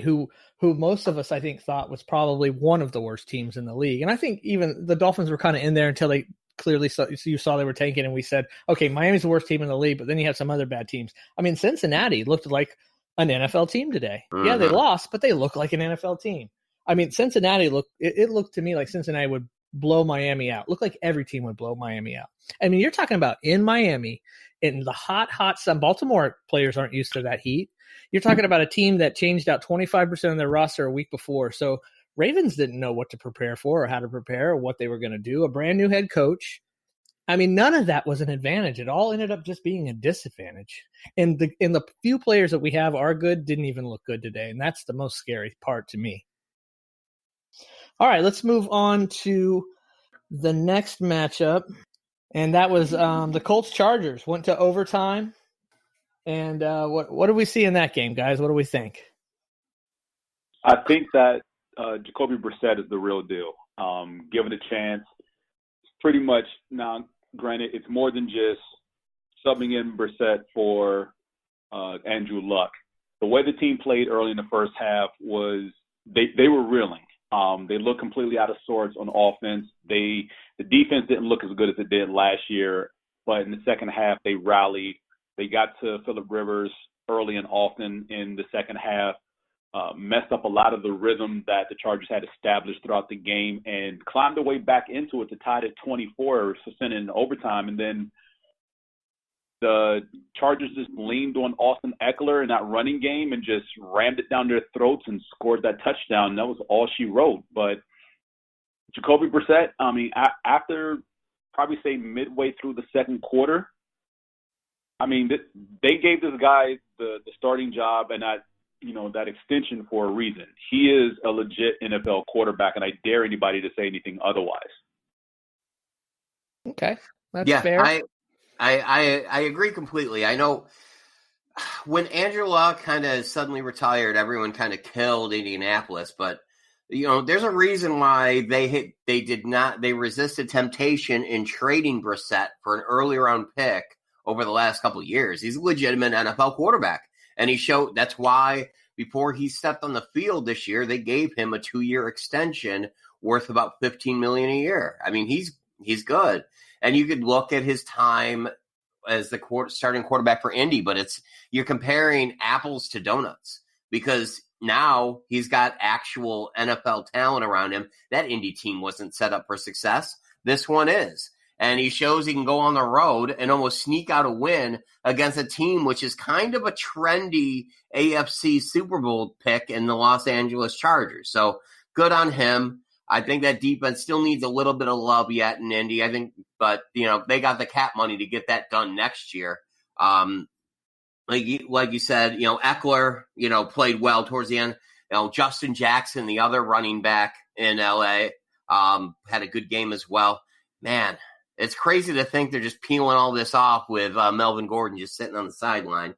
who most of us, I think, thought was probably one of the worst teams in the league. And I think even the Dolphins were kind of in there until they clearly you saw they were tanking, and we said, okay, Miami's the worst team in the league, but then you have some other bad teams. I mean, Cincinnati looked like an NFL team today. Mm-hmm. Yeah, they lost, but they look like an NFL team. I mean, Cincinnati looked to me like Cincinnati would blow Miami out. Looked like every team would blow Miami out. I mean, you're talking about in Miami, in the hot sun. Baltimore players aren't used to that heat. You're talking about a team that changed out 25% of their roster a week before. So Ravens didn't know what to prepare for or how to prepare or what they were going to do. A brand new head coach. I mean, none of that was an advantage. It all ended up just being a disadvantage. And the few players that we have are good didn't even look good today. And that's the most scary part to me. All right, let's move on to the next matchup. And that was the Colts-Chargers. Went to overtime. And what do we see in that game, guys? What do we think? I think that Jacoby Brissett is the real deal. Given a chance, pretty much now, granted, it's more than just subbing in Brissett for Andrew Luck. The way the team played early in the first half was they were reeling. They looked completely out of sorts on offense. The defense didn't look as good as it did last year, but in the second half they rallied. They got to Phillip Rivers early and often in the second half, messed up a lot of the rhythm that the Chargers had established throughout the game, and climbed their way back into it to tie it at 24, send it in overtime. And then the Chargers just leaned on Austin Eckler in that running game and just rammed it down their throats and scored that touchdown. That was all she wrote. But Jacoby Brissett, I mean, after probably say midway through the second quarter, I mean, they gave this guy the starting job and that extension for a reason. He is a legit NFL quarterback, and I dare anybody to say anything otherwise. Okay, that's fair. I agree completely. I know when Andrew Luck kind of suddenly retired, everyone kind of killed Indianapolis, but there's a reason why they resisted temptation in trading Brissett for an early round pick over the last couple of years. He's a legitimate NFL quarterback, and that's why before he stepped on the field this year, they gave him a 2-year extension worth about $15 million a year. I mean, he's good. And you could look at his time as the starting quarterback for Indy, but you're comparing apples to donuts because now he's got actual NFL talent around him. That Indy team wasn't set up for success. This one is. And he shows he can go on the road and almost sneak out a win against a team which is kind of a trendy AFC Super Bowl pick in the Los Angeles Chargers. So good on him. I think that defense still needs a little bit of love yet in Indy. I think, but they got the cap money to get that done next year. Like you said, Eckler, played well towards the end. Justin Jackson, the other running back in LA, had a good game as well. Man, it's crazy to think they're just peeling all this off with Melvin Gordon just sitting on the sideline.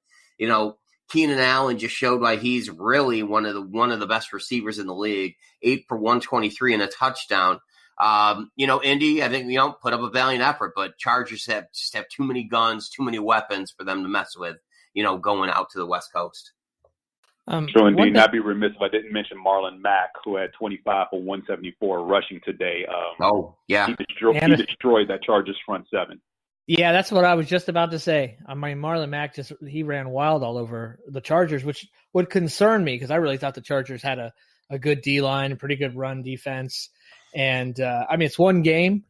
Keenan Allen just showed why he's really one of the best receivers in the league. 8 for 123 and a touchdown. Indy, I think put up a valiant effort, but Chargers have too many guns, too many weapons for them to mess with. Going out to the West Coast. True indeed. I'd be remiss if I didn't mention Marlon Mack, who had 25 for 174 rushing today. He destroyed that Chargers front seven. Yeah, that's what I was just about to say. I mean, Marlon Mack he ran wild all over the Chargers, which would concern me because I really thought the Chargers had a good D-line, a pretty good run defense. And, it's one game.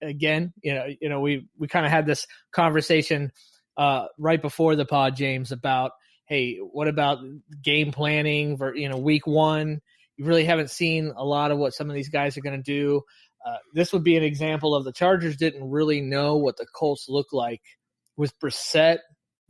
Again, we kind of had this conversation right before the pod, James, about, hey, what about game planning for, week one? You really haven't seen a lot of what some of these guys are going to do. This would be an example of the Chargers didn't really know what the Colts look like with Brissett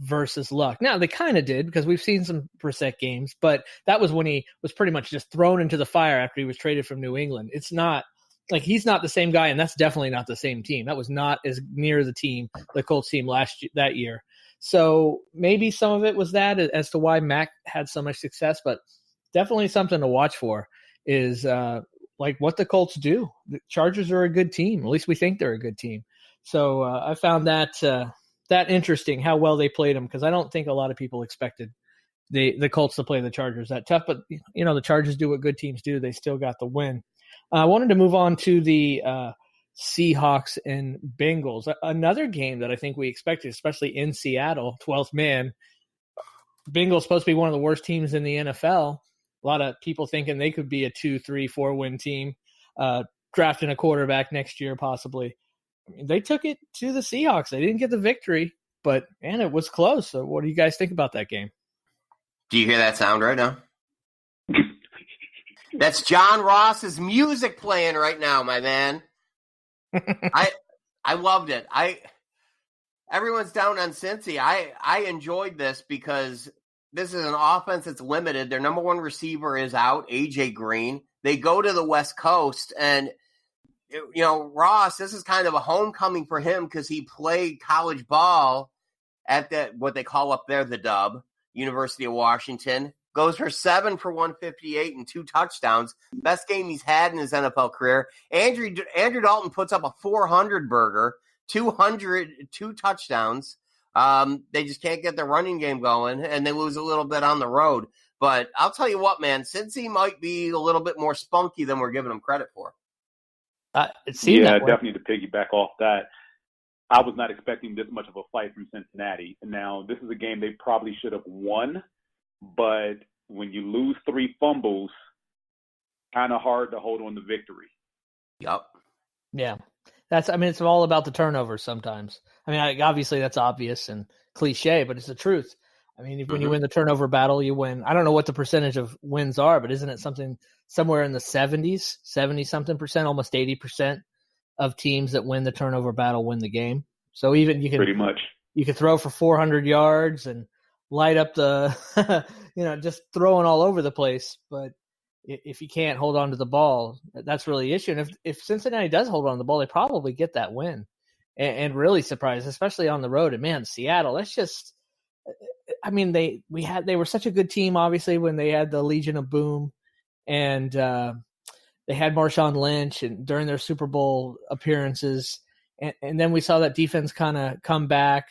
versus Luck. Now, they kind of did because we've seen some Brissett games, but that was when he was pretty much just thrown into the fire after he was traded from New England. It's not like he's not the same guy, and that's definitely not the same team. That was not as near the Colts team that year. So maybe some of it was that as to why Mac had so much success, but definitely something to watch for is like what the Colts do. The Chargers are a good team. At least we think they're a good team. So I found that interesting how well they played them because I don't think a lot of people expected the Colts to play the Chargers that tough. But, the Chargers do what good teams do. They still got the win. I wanted to move on to the Seahawks and Bengals, another game that I think we expected, especially in Seattle, 12th man. Bengals supposed to be one of the worst teams in the NFL. A lot of people thinking they could be a 2, 3, 4 win team, drafting a quarterback next year possibly. I mean, they took it to the Seahawks. They didn't get the victory, but, man, it was close. So what do you guys think about that game? Do you hear that sound right now? That's John Ross's music playing right now, my man. I loved it. Everyone's down on Cincy. I enjoyed this because this is an offense that's limited. Their number one receiver is out, AJ Green. They go to the West Coast, and Ross, this is kind of a homecoming for him because he played college ball at what they call up there the Dub, University of Washington. Goes for 7 for 158 and 2 touchdowns. Best game he's had in his NFL career. Andrew Dalton puts up a 400 burger, 2 touchdowns. They just can't get their running game going, and they lose a little bit on the road. But I'll tell you what, man, Cincy might be a little bit more spunky than we're giving him credit for. Definitely to piggyback off that. I was not expecting this much of a fight from Cincinnati. Now, this is a game they probably should have won. But when you lose 3 fumbles, kind of hard to hold on to victory. Yep. Yeah. It's all about the turnovers sometimes. Obviously that's obvious and cliche, but it's the truth. When you win the turnover battle, you win. I don't know what the percentage of wins are, but isn't it something somewhere in the 70s, 70-something percent, almost 80% of teams that win the turnover battle win the game? So even you can pretty much you can throw for 400 yards and light up the, just throwing all over the place. But if you can't hold on to the ball, that's really the issue. And if Cincinnati does hold on to the ball, they probably get that win and really surprise, especially on the road. And man, Seattle, that's just, they were such a good team, obviously, when they had the Legion of Boom and they had Marshawn Lynch and during their Super Bowl appearances. And then we saw that defense kind of come back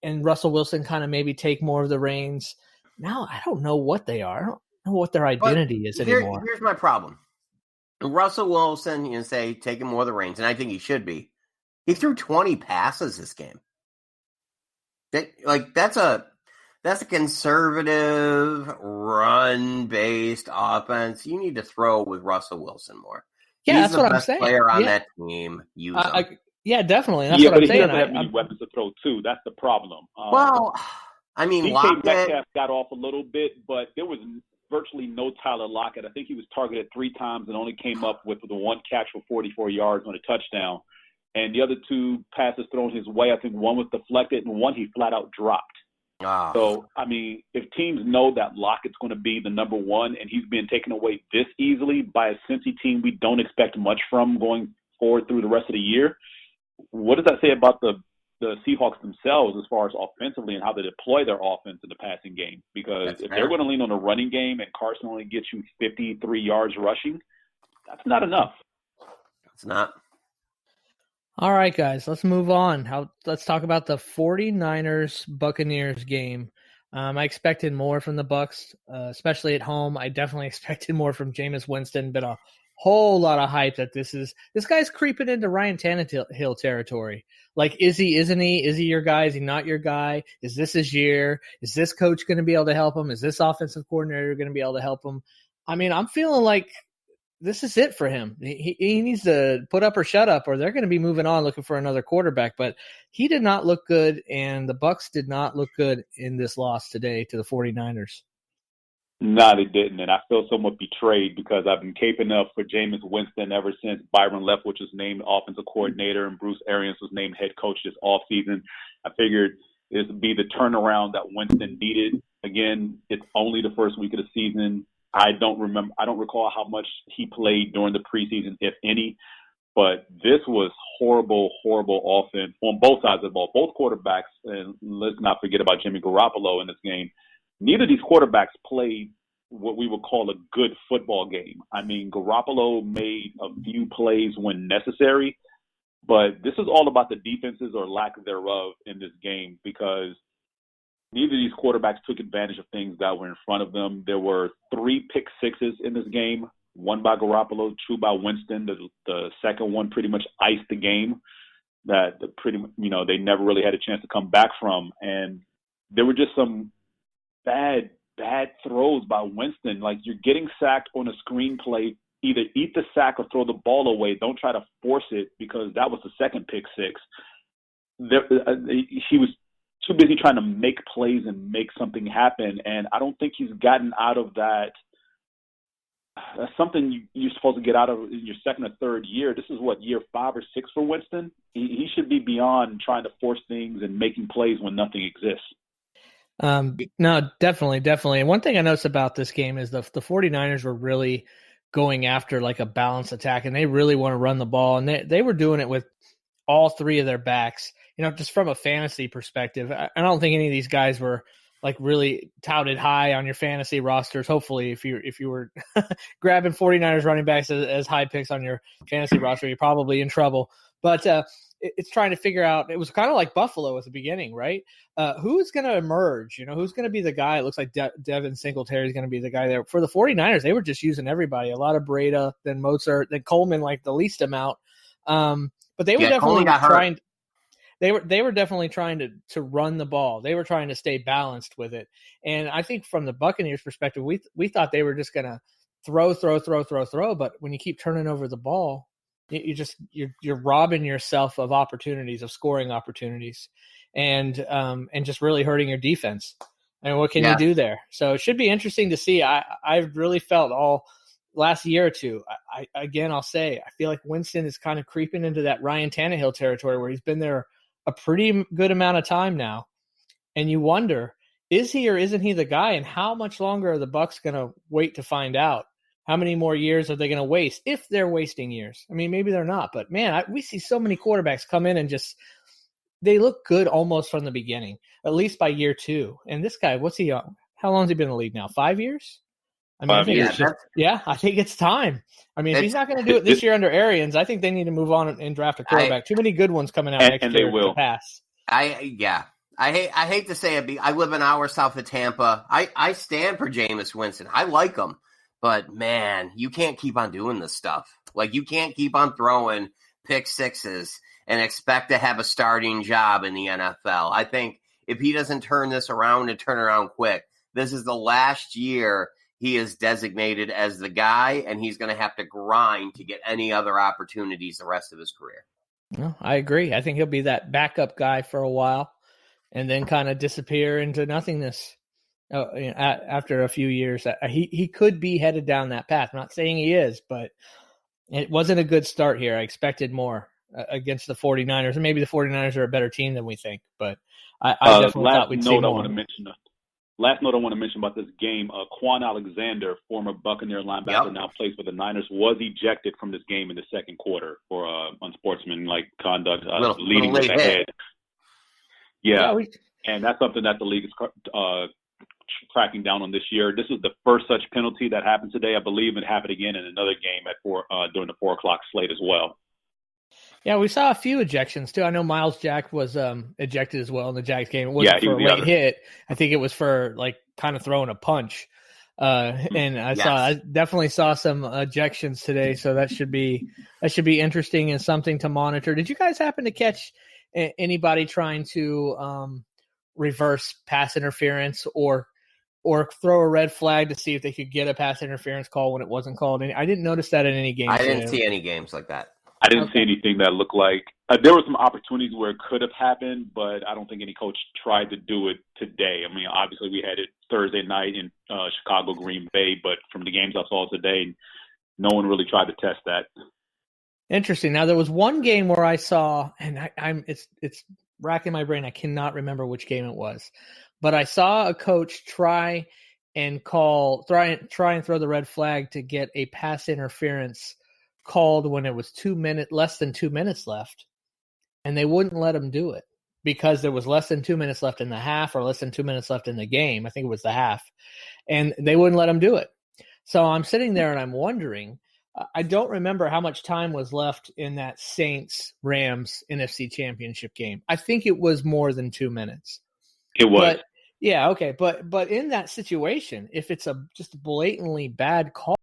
and Russell Wilson kind of maybe take more of the reins. Now, I don't know what they are. I don't know what their identity is anymore. Here's my problem. Russell Wilson, taking more of the reins, and I think he should be. He threw 20 passes this game. That's a conservative, run-based offense. You need to throw with Russell Wilson more. Yeah, He's that's what I'm best saying. Player on that team. Use him. Yeah, definitely. That's what I'm saying. He doesn't have many weapons to throw, too. That's the problem. Lockett Metcalf got off a little bit, but there was virtually no Tyler Lockett. I think he was targeted 3 times and only came up with the 1 catch for 44 yards on a touchdown. And the other 2 passes thrown his way, I think one was deflected and one he flat out dropped. So, if teams know that Lockett's going to be the number 1 and he's being taken away this easily by a Cincy team we don't expect much from going forward through the rest of the year, what does that say about the Seahawks themselves as far as offensively and how they deploy their offense in the passing game? Because they're going to lean on the running game and Carson only gets you 53 yards rushing, that's not enough. It's not. All right, guys, let's move on. Let's talk about the 49ers-Buccaneers game. I expected more from the Bucs, especially at home. I definitely expected more from Jameis Winston, but a whole lot of hype that this guy's creeping into Ryan Tannehill territory. Like, is he, isn't he? Is he your guy? Is he not your guy? Is this his year? Is this coach going to be able to help him? Is this offensive coordinator going to be able to help him? I'm feeling like this is it for him. He needs to put up or shut up, or they're going to be moving on looking for another quarterback. But he did not look good, and the Bucs did not look good in this loss today to the 49ers. No, they didn't, and I feel somewhat betrayed because I've been caping up for Jameis Winston ever since Byron Leftwich was named offensive coordinator and Bruce Arians was named head coach this offseason. I figured this would be the turnaround that Winston needed. Again, it's only the first week of the season. I don't recall how much he played during the preseason, if any, but this was horrible offense on both sides of the ball, both quarterbacks, and let's not forget about Jimmy Garoppolo in this game. Neither of these quarterbacks played what we would call a good football game. Garoppolo made a few plays when necessary, but this is all about the defenses or lack thereof in this game because neither of these quarterbacks took advantage of things that were in front of them. There were 3 pick sixes in this game, 1 by Garoppolo, 2 by Winston. The second one pretty much iced the game that they never really had a chance to come back from. And there were just some bad throws by Winston. Like, you're getting sacked on a screenplay, either eat the sack or throw the ball away. Don't try to force it, because that was the second pick six. He was too busy trying to make plays and make something happen, and I don't think he's gotten out of that. That's something you're supposed to get out of in your second or third year. This is year 5 or 6 for Winston. He should be beyond trying to force things and making plays when nothing exists. No, definitely. And one thing I noticed about this game is the 49ers were really going after like a balanced attack, and they really want to run the ball, and they were doing it with all 3 of their backs. Just from a fantasy perspective, I don't think any of these guys were like really touted high on your fantasy rosters. Hopefully, if you were grabbing 49ers running backs as high picks on your fantasy roster, you're probably in trouble. But it's trying to figure out. It was kind of like Buffalo at the beginning, right? Who's going to emerge? Who's going to be the guy? It looks like Devin Singletary is going to be the guy there. For the 49ers, they were just using everybody. A lot of Breda, then Mozart, then Coleman, like the least amount. But they were definitely trying. They were definitely trying to run the ball. They were trying to stay balanced with it. And I think from the Buccaneers' perspective, we thought they were just going to throw. But when you keep turning over the ball, you're robbing yourself of opportunities, of scoring opportunities, and just really hurting your defense. And what can you do there? So it should be interesting to see. I've really felt all last year or two. I'll say I feel like Winston is kind of creeping into that Ryan Tannehill territory where he's been there a pretty good amount of time now. And you wonder, is he or isn't he the guy? And how much longer are the Bucs going to wait to find out? How many more years are they going to waste, if they're wasting years? I mean, maybe they're not, but man, we see so many quarterbacks come in and they look good almost from the beginning, at least by year 2. And this guy, what's he on? How long has he been in the league now? 5 years? I mean, I think it's time. I mean, if he's not going to do it this year under Arians, I think they need to move on and draft a quarterback. Too many good ones coming out next year they will. To pass. I hate to say it. I live an hour south of Tampa. I stand for Jameis Winston. I like him, but man, you can't keep on doing this stuff. Like, you can't keep on throwing pick sixes and expect to have a starting job in the NFL. I think if he doesn't turn this around and turn around quick, this is the last year he is designated as the guy, and he's going to have to grind to get any other opportunities the rest of his career. No, I agree. I think he'll be that backup guy for a while and then kind of disappear into nothingness after a few years. He could be headed down that path. I'm not saying he is, but it wasn't a good start here. I expected more against the 49ers, and maybe the 49ers are a better team than we think, but I definitely thought we'd see more. Last note I want to mention about this game, Quan Alexander, former Buccaneer linebacker, now plays for the Niners, was ejected from this game in the second quarter for unsportsmanlike conduct, leading with the head. And that's something that the league is cracking down on this year. This is the first such penalty that happened today. I believe it happened again in another game at during the 4 o'clock slate as well. Yeah, we saw a few ejections, too. I know Miles Jack was ejected as well in the Jags game. It wasn't for a late hit. I think it was for, like, kind of throwing a punch. And I definitely saw some ejections today, so that should be interesting and something to monitor. Did you guys happen to catch anybody trying to reverse pass interference or throw a red flag to see if they could get a pass interference call when it wasn't called? I didn't notice that in any games. I didn't see any games like that. I didn't see anything that looked like there were some opportunities where it could have happened, but I don't think any coach tried to do it today. I mean, obviously we had it Thursday night in Chicago, Green Bay, but from the games I saw today, no one really tried to test that. Interesting. Now there was one game where I saw, and it's racking my brain. I cannot remember which game it was, but I saw a coach try and throw the red flag to get a pass interference called when it was less than 2 minutes left, and they wouldn't let him do it because there was less than 2 minutes left in the half or less than 2 minutes left in the game. I think it was the half, and they wouldn't let him do it. So I'm sitting there and I'm wondering, I don't remember how much time was left in that Saints-Rams NFC Championship game. I think it was more than 2 minutes. It was. But Yeah, okay, but in that situation, if it's just a blatantly bad call,